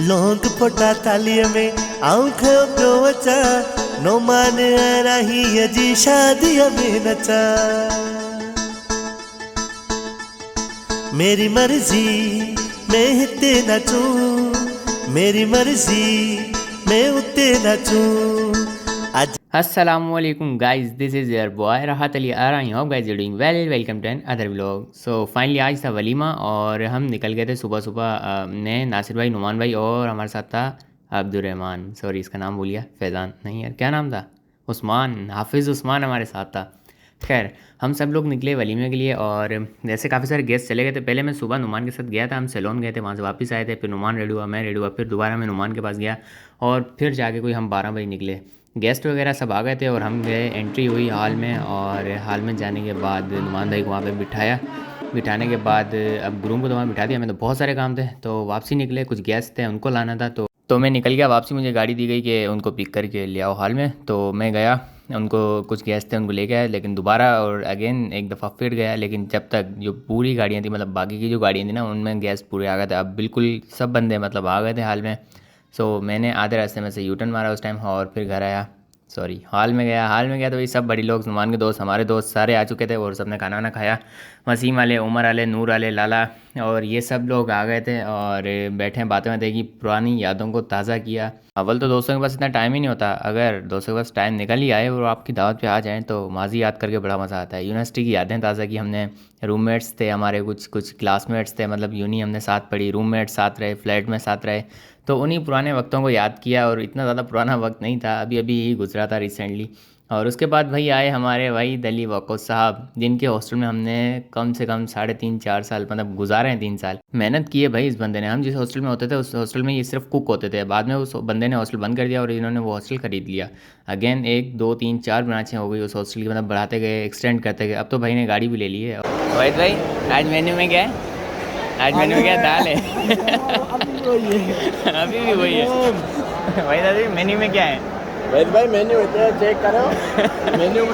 लौंग पोटा थालीअ में आऊं खयो पियो अचां, नो मान रही अजी शादीअ में नचा। मेरी मर्जी मैं हिते नचूं, मेरी मर्जी मैं उते नचूं। Assalamualaikum guys, this is your boy Rahat Ali R. I hope guys you doing well. Welcome to another vlog. So finally आज था वलीमा और हम निकल गए थे सुबह सुबह। मैं, नासिर भाई, नुमान भाई और हमारे साथ था अब्दुर्रहमान, सॉरी इसका नाम भूल गया, फैज़ान नहीं यार, क्या नाम था, उस्मान, हाफिज़ उस्मान हमारे साथ था। खैर हम सब लोग निकले वलीमे के लिए और जैसे काफ़ी सारे गेस्ट चले गए थे। पहले मैं सुबह नुमान के साथ गया था, हम सैलून गए थे, वहाँ से वापस आए थे, फिर नुमान रेडी हुआ, मैं रेडी हुआ, फिर दोबारा मैं नुमान के पास गया और फिर जाके कोई हम 12 बजे निकले। गेस्ट वगैरह सब आ गए थे और हम गए, एंट्री हुई हॉल में और हॉल में जाने के बाद नुमान भाई को वहाँ पे बिठाया। बिठाने के बाद अब ग्रूम को तो वहाँ बिठा दिया, हमें तो बहुत सारे काम थे तो वापसी निकले, कुछ गेस्ट थे उनको लाना था तो मैं निकल गया वापसी। मुझे गाड़ी दी गई कि उनको पिक करके ले आओ हॉल में, तो मैं गया, उनको कुछ गेस्ट थे उनको लेके आया, लेकिन दोबारा और अगेन एक दफ़ा फिर गया, लेकिन जब तक जो पूरी गाड़ियाँ थी, मतलब बाकी की जो गाड़ियाँ थी ना, उनमें गेस्ट पूरे आ गए थे। अब बिल्कुल सब बंदे मतलब आ गए थे हॉल में। सो मैंने आधे रास्ते में से यूटर्न मारा उस टाइम और फिर घर आया, सॉरी हॉल में गया तो वही सब बड़ी लोग, नुमान के दोस्त, हमारे दोस्त सारे आ चुके थे और सबने खाना वाना खाया। वसीम वाले, उमर वाले, नूर वाले, लाला और ये सब लोग आ गए थे और बैठे बातें बातें की, पुरानी यादों को ताज़ा किया। अव्वल तो दोस्तों के पास इतना टाइम ही नहीं होता, अगर दोस्तों के पास टाइम निकल ही आए और आपकी दावत पे आ जाएँ तो माजी याद करके बड़ा मज़ा आता है। यूनिवर्सिटी की यादें ताज़ा की हमने, रूममेट्स थे हमारे, कुछ क्लासमेट्स थे, मतलब यूनी हमने साथ पढ़ी, रूममेट्स साथ रहे, फ्लैट में साथ रहे, तो उन्हीं पुराने वक्तों को याद किया। और इतना ज़्यादा पुराना वक्त नहीं था, अभी अभी ही गुजरा था रिसेंटली। और उसके बाद भाई आए हमारे भाई दली वक़ोस साहब, जिनके हॉस्टल में हमने कम से कम 3.5-4 साल मतलब गुजारे हैं, 3 साल मेहनत की है भाई इस बंदे ने। हम जिस हॉस्टल में होते थे उस हॉस्टल में ये सिर्फ कुक होते थे, बाद में उस बंदे ने हॉस्टल बंद कर दिया और इन्होंने वो हॉस्टल ख़रीद लिया। अगेन 1 2 3 4 ब्रांचें हो गई उस हॉस्टल की, मतलब बढ़ाते गए, एक्सटेंड करते गए। अब तो भाई ने गाड़ी भी ले ली है। वैद भाई आज मेन्यू में क्या है? आज मेन्यू में क्या दाल है? अभी भी वही है भाई। दादी मेन्यू में क्या है? भाई मेन्यू होता है, चेक करो मेन्यू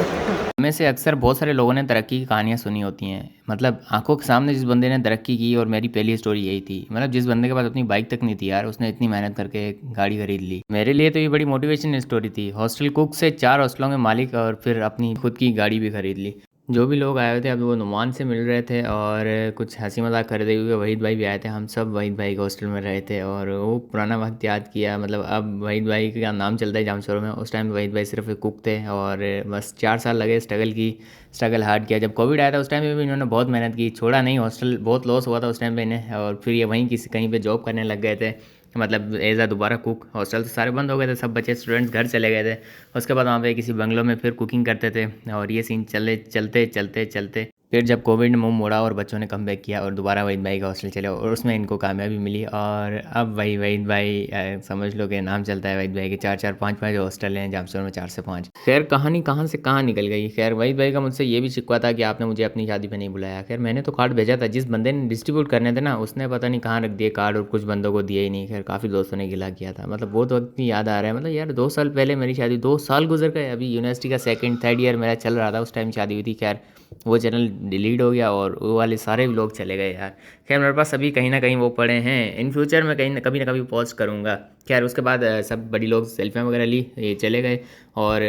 में से अक्सर बहुत सारे लोगों ने तरक्की की कहानियाँ सुनी होती हैं, मतलब आंखों के सामने जिस बंदे ने तरक्की की, और मेरी पहली स्टोरी यही थी। मतलब जिस बंदे के पास अपनी बाइक तक नहीं थी यार, उसने इतनी मेहनत करके गाड़ी खरीद ली। मेरे लिए तो ये बड़ी मोटिवेशन स्टोरी थी। हॉस्टल कुक से 4 हॉस्टलों के मालिक और फिर अपनी खुद की गाड़ी भी खरीद ली। जो भी लोग आए हुए थे अभी वो नुमान से मिल रहे थे और कुछ हंसी मजाक कर रहे थे, क्योंकि वहीद भाई भी आए थे, हम सब वहीद भाई के हॉस्टल में रहे थे और वो पुराना वक्त याद किया। मतलब अब वहीद भाई का नाम चलता है जामशोर में, उस टाइम वहीद भाई सिर्फ एक कुक थे और बस 4 साल लगे, स्ट्रगल हार्ड किया। जब कोविड आया था उस टाइम पे भी इन्होंने बहुत मेहनत की, छोड़ा नहीं, हॉस्टल बहुत लॉस हुआ था उस टाइम पे इन्हें, और फिर ये वहीं कहीं पर जॉब करने लग गए थे, मतलब एज आ दोबारा कुक। हॉस्टल तो सारे बंद हो गए थे, सब बच्चे स्टूडेंट्स घर चले गए थे। उसके बाद वहाँ पे किसी बंगलों में फिर कुकिंग करते थे और ये सीन चलते फिर जब कोविड ने मुंह मोड़ा और बच्चों ने कमबैक किया और दोबारा वहीद भाई का हॉस्टल चले और उसमें इनको कामयाबी मिली। और अब वहीद भाई समझ लो कि नाम चलता है वहीद भाई के, 4 5 हॉस्टल हैं जामशोर में, 4 से 5। खैर कहानी कहाँ से कहाँ निकल गई। खैर वहीद भाई का मुझसे ये भी शिकवा था कि आपने मुझे अपनी शादी पे नहीं बुलाया। खैर मैंने तो कार्ड भेजा था, जिस बंदे ने डिस्ट्रीब्यूट करने थे ना उसने पता नहीं कहाँ रख दिए कार्ड और कुछ बंदों को दिए ही नहीं। खैर काफ़ी दोस्तों ने गिला किया था, मतलब बहुत वक्त की याद आ रहा है। मतलब यार 2 साल पहले मेरी शादी, 2 साल गुजर गए, अभी यूनिवर्सिटी का 2nd 3rd ईयर मेरा चल रहा था, उस टाइम शादी हुई थी। खैर वो चैनल डिलीट हो गया और वो वाले सारे लोग चले गए यार। खैर मेरे पास अभी कहीं ना कहीं वो पड़े हैं, इन फ्यूचर में कभी ना कभी पोस्ट करूँगा। खैर उसके बाद सब बड़ी लोग सेल्फियाँ वगैरह ली, ये चले गए और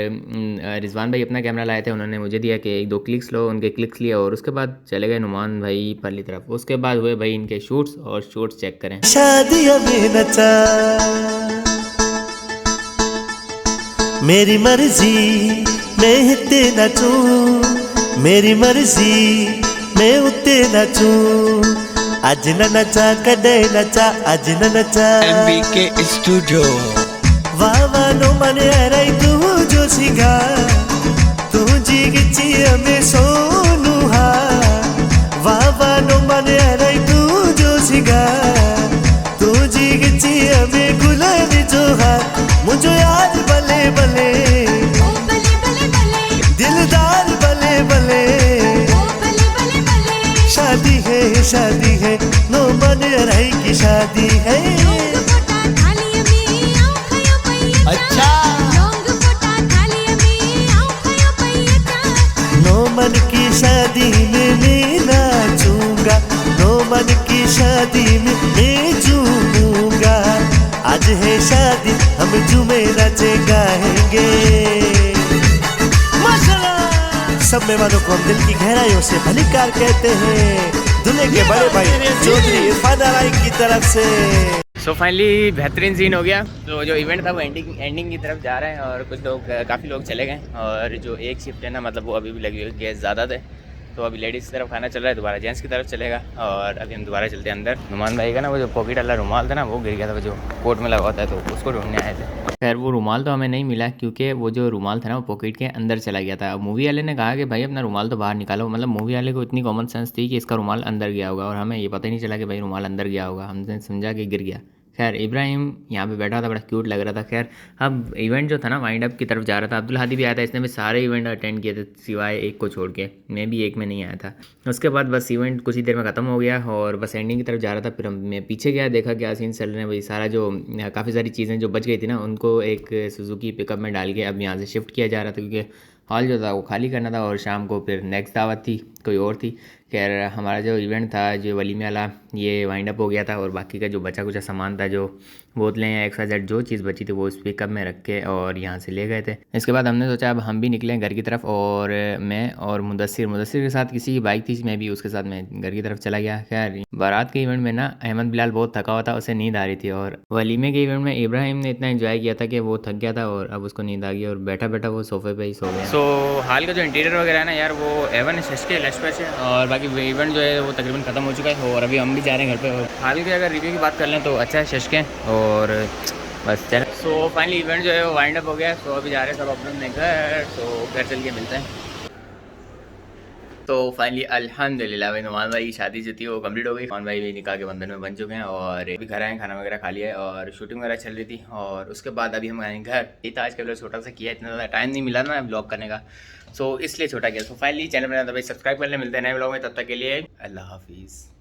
रिजवान भाई अपना कैमरा लाए थे, उन्होंने मुझे दिया कि 1 2 क्लिक्स लो, उनके क्लिक्स लिए और उसके बाद चले गए नुमान भाई पहली तरफ। उसके बाद हुए भाई इनके शूट्स, और शूट्स चेक करें। शादियां में नचा, मेरी मर्जी मैं हिते नचूं, मेरी मर्जी मैं उते नचूं। अज न नचा कदे नचा, अज न नचा MBK स्टूडियो। वाह वाह नो मन रही तू जो सिंगा, तू जी गिची में सोनू हा। वाह वाह नो मन रही तू जो सिंगा, तू जी गिची में गुलाब जो हा। मुझे याद भले भले दिलदार भले भले, शादी है नो मन रही की शादी है। अच्छा नो मन की शादी में मैं नाचूंगा, नो मन की शादी में मैं झूमूंगा। आज है शादी हम झूमे नाचे गाएंगे माशाल्लाह। सब मेहमानों को हम दिल की गहराइयों से भलीकार कहते हैं दुल्हे के बड़े भाई चौधरी इरफान अलाई की तरफ से। सो फाइनली बेहतरीन सीन हो गया। तो जो इवेंट था वो एंडिंग की तरफ जा रहे हैं और कुछ लोग काफ़ी लोग चले गए और जो एक शिफ्ट है ना मतलब वो अभी भी लगी हुई, गेस्ट ज़्यादा थे। तो अभी लेडीज़ की तरफ खाना चल रहा है, दोबारा जेंट्स की तरफ चलेगा और अभी हम दोबारा चलते हैं अंदर। नुमान भाई का ना वो जो पॉकेट वाला रुमाल था ना वो गिर गया था, वो जो कोट में लगा होता है, तो उसको ढूंढने आए थे। खैर वो रुमाल तो हमें नहीं मिला क्योंकि वो जो रुमाल था ना वो पॉकेट के अंदर चला गया था। मूवी वाले ने कहा कि भाई अपना रुमाल तो बाहर निकालो, मतलब मूवी वाले को इतनी कॉमन सेंस थी कि इसका रुमाल अंदर गया होगा और हमें ये पता ही नहीं चला कि भाई रुमाल अंदर गया होगा, हमने समझा कि गिर गया। खैर इब्राहिम यहाँ पे बैठा था, बड़ा क्यूट लग रहा था। खैर अब इवेंट जो था ना वाइंड अप की तरफ जा रहा था। अब्दुल हादी भी आया था, इसने भी सारे इवेंट अटेंड किए थे सिवाय एक को छोड़ के, मैं भी एक में नहीं आया था। उसके बाद बस इवेंट कुछ ही देर में ख़त्म हो गया और बस एंडिंग की तरफ जा रहा था। फिर मैं पीछे गया, देखा क्या सीन चल रहे हैं भाई। सारा जो काफ़ी सारी चीज़ें जो बच गई थी ना उनको एक सुजुकी पिकअप में डाल के अब यहाँ से शिफ्ट किया जा रहा था क्योंकि हॉल जो था वो खाली करना था और शाम को फिर नेक्स्ट दावत थी कोई और थी। खैर हमारा जो इवेंट था जो वलीमे वाला ये वाइंड अप हो गया था और बाकी का जो बचा कुचा सामान था, जो बोतलें या XYZ जो चीज़ बची थी वो उस पिकअप में रख के और यहाँ से ले गए थे। इसके बाद हमने सोचा अब हम भी निकलें घर की तरफ और मैं और मुदस्सिर के साथ किसी की बाइक थी, मैं भी उसके साथ मैं घर की तरफ चला गया। खैर बारात के इवेंट में ना अहमद बिलाल बहुत थका हुआ था, उसे नींद आ रही थी और वलीमे के इवेंट में इब्राहिम ने इतना एंजॉय किया था कि वो थक गया था और अब उसको नींद आ गई और बैठा बैठा वो सोफे पे ही सो गया। सो हाल का जो इंटीरियर वगैरह है ना यार वो एवन के लश पे है और बाकी इवेंट जो है वो तकरीबन ख़त्म हो चुका है और अभी हम भी जा रहे हैं घर पे। हाल के अगर रिव्यू की बात कर लें तो अच्छा है शशके और बस चल। सो फाइनली इवेंट जो है वो वाइंड अप हो गया। सो अभी जा रहे हैं सब अपने घर, तो घर चल के मिलते हैं। तो फाइनली अल्हम्दुलिल्लाह भाई नुमान भाई की शादी जो थी वो कंप्लीट हो गई। नुमान भाई भी निकाह के बंधन में बन चुके हैं और अभी घर आए, खाना वगैरह खा लिया है और शूटिंग वगैरह चल रही थी और उसके बाद अभी हम आए घर। ये था आज का ब्लॉग छोटा सा किया, इतना ज़्यादा टाइम नहीं मिला ना ब्लॉग करने का, सो इसलिए छोटा किया। सो फाइनली चैनल पर भाई सब्सक्राइब करने, मिलते हैं नए ब्लॉग में, तब तक के लिए अल्लाह हाफिज़।